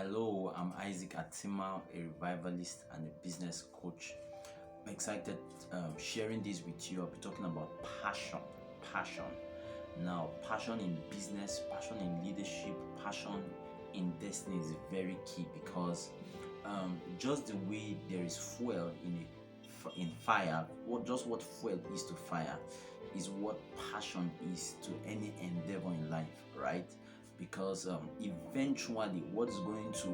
Hello, I'm Isaac Atima, a revivalist and a business coach. I'm excited sharing this with you. I'll be talking about passion. Passion. Now, passion in business, passion in leadership, passion in destiny is very key because just the way there is fuel in fire, what fuel is to fire is what passion is to any endeavor in life, right? Because eventually, what is going to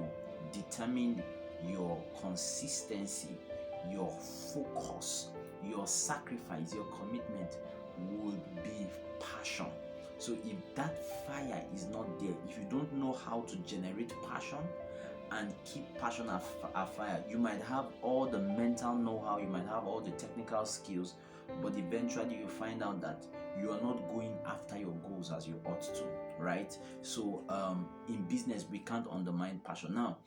determine your consistency, your focus, your sacrifice, your commitment would be passion. So if that fire is not there, if you don't know how to generate passion and keep passion afire, you might have all the mental know-how, you might have all the technical skills, but eventually you find out that you are not going after your goals as you ought to, right? So in business, we can't undermine passion. Now,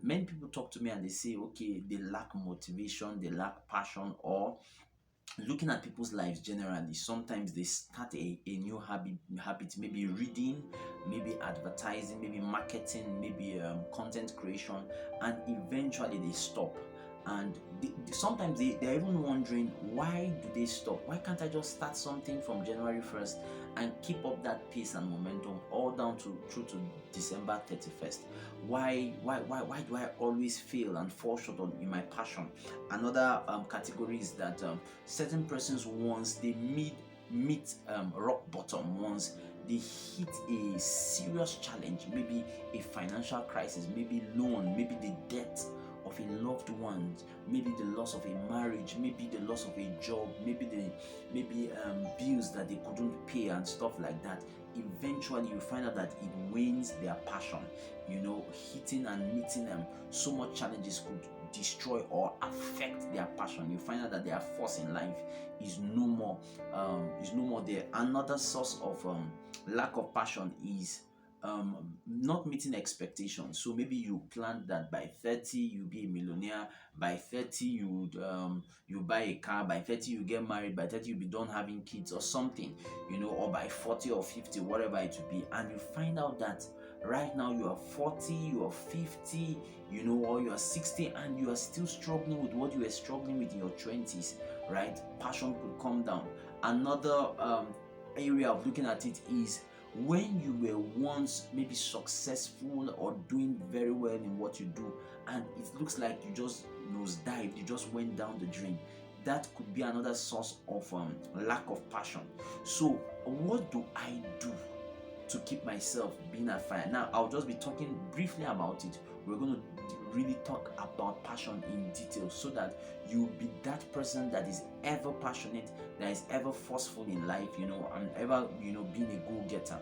many people talk to me and they say, okay, they lack motivation, they lack passion, or looking at people's lives generally, sometimes they start a new habit, maybe reading, maybe advertising, maybe marketing, maybe content creation, and eventually they stop. And sometimes they're even wondering, why do they stop? Why can't I just start something from January 1st and keep up that pace and momentum all down to through to December 31st? Why do I always fail and fall short in my passion? Another category is that certain persons, once they meet rock bottom, once they hit a serious challenge, maybe a financial crisis, maybe loan, maybe the death of a loved one, maybe the loss of a marriage, maybe the loss of a job, maybe bills that they couldn't pay and stuff like that. Eventually you find out that it wanes their passion. Hitting and meeting so much challenges could destroy or affect their passion. You find out that their force in life is no more there. Another source of lack of passion is not meeting expectations. So maybe you planned that by 30 you'll be a millionaire, by 30 you buy a car, by 30 you get married, by 30 you'll be done having kids or something, or by 40 or 50, whatever it will be, and you find out that right now you are 40, you are 50, or you are 60, and you are still struggling with what you were struggling with in your 20s, right? Passion could come down. Another area of looking at it is when you were once maybe successful or doing very well in what you do, and it looks like you just nosedived, you just went down the drain. That could be another source of lack of passion. So what do I do to keep myself being at fire? Now, I'll just be talking briefly about it. We're going to really talk about passion in detail so that you'll be that person that is ever passionate, that is ever forceful in life, and ever, being a go-getter.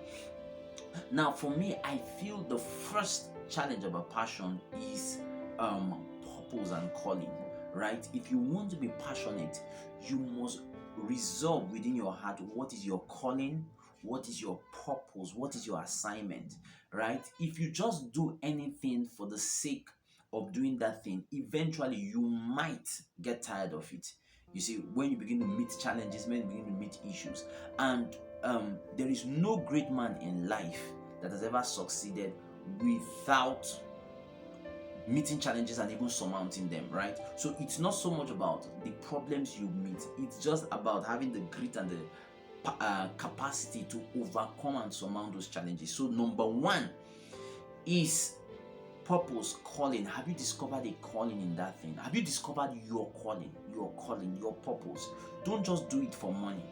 Now, for me, I feel the first challenge about passion is purpose and calling, right? If you want to be passionate, you must resolve within your heart what is your calling, what is your purpose, what is your assignment, right? If you just do anything for the sake of doing that thing, eventually you might get tired of it. You see, when you begin to meet challenges, when you begin to meet issues, and there is no great man in life that has ever succeeded without meeting challenges and even surmounting them, right? So it's not so much about the problems you meet, it's just about having the grit and the capacity to overcome and surmount those challenges. So number one is purpose, calling. Have you discovered a calling in that thing? Have you discovered your calling, your purpose? Don't just do it for money.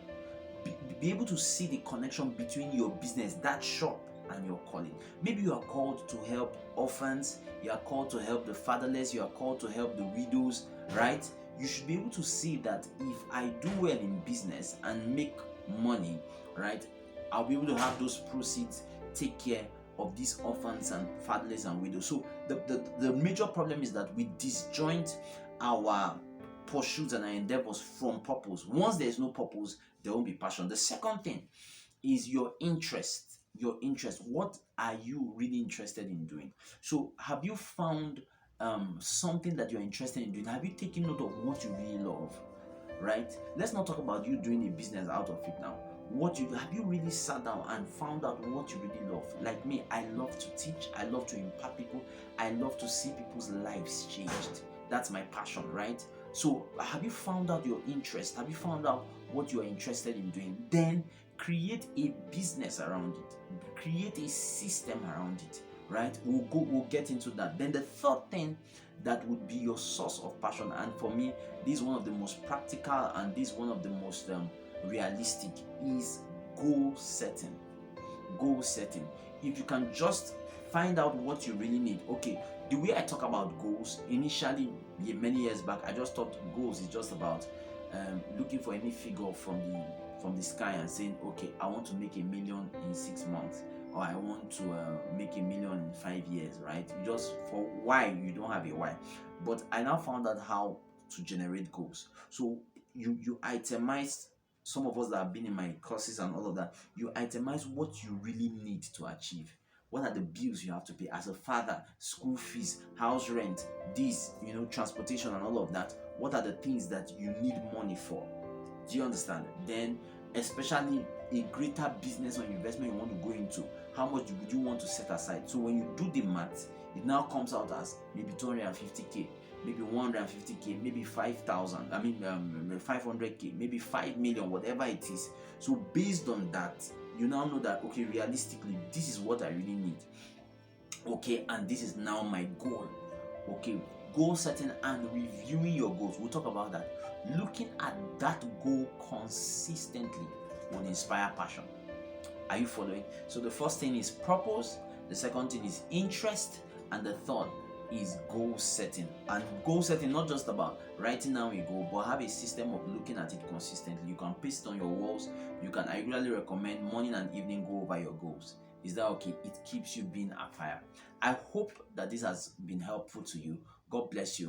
Be able to see the connection between your business, that shop, and your calling. Maybe you are called to help orphans, you are called to help the fatherless, you are called to help the widows, right? You should be able to see that if I do well in business and make money, right, I'll be able to have those proceeds take care of these orphans and fatherless and widows. So the major problem is that we disjoint our pursuits and our endeavors from purpose. Once there's no purpose, there won't be passion. The second thing is your interest. What are you really interested in doing? So have you found something that you're interested in doing? Have you taken note of what you really love, right? Let's not talk about you doing a business out of it now. what you have you really sat down and found out what you really love? Like me, I love to teach, I love to impact people, I love to see people's lives changed. That's my passion, right? So have you found out your interest? Have you found out what you are interested in doing? Then create a business around it, create a system around it, right? We'll get into that. Then the third thing that would be your source of passion, and for me, this is one of the most practical and this is one of the most realistic, is goal setting. Goal setting. If you can just find out what you really need. Okay, the way I talk about goals initially, many years back, I just thought goals is just about looking for any figure from the sky and saying, okay, I want to make 1 million in 6 months, or I want to make 1 million in 5 years, right? You just, for why, you don't have a why. But I now found out how to generate goals. So you itemize. Some of us that have been in my courses and all of that, you itemize what you really need to achieve. What are the bills you have to pay as a father? School fees, house rent, this, transportation and all of that. What are the things that you need money for? Do you understand? Then, especially a greater business or investment you want to go into, how much would you want to set aside? So when you do the math, it now comes out as maybe 250k, maybe 150k, maybe 5,000. 500k, maybe 5 million, whatever it is. So based on that, you now know that, okay, realistically, this is what I really need. Okay, and this is now my goal. Okay, goal setting and reviewing your goals. We'll talk about that. Looking at that goal consistently will inspire passion. Are you following? So the first thing is purpose, the second thing is interest, and the third is goal setting. And goal setting, not just about writing down a goal, but have a system of looking at it consistently. You can paste it on your walls. I regularly recommend morning and evening go over your goals. Is that okay? It keeps you being a fire. I hope that this has been helpful to you. God bless you.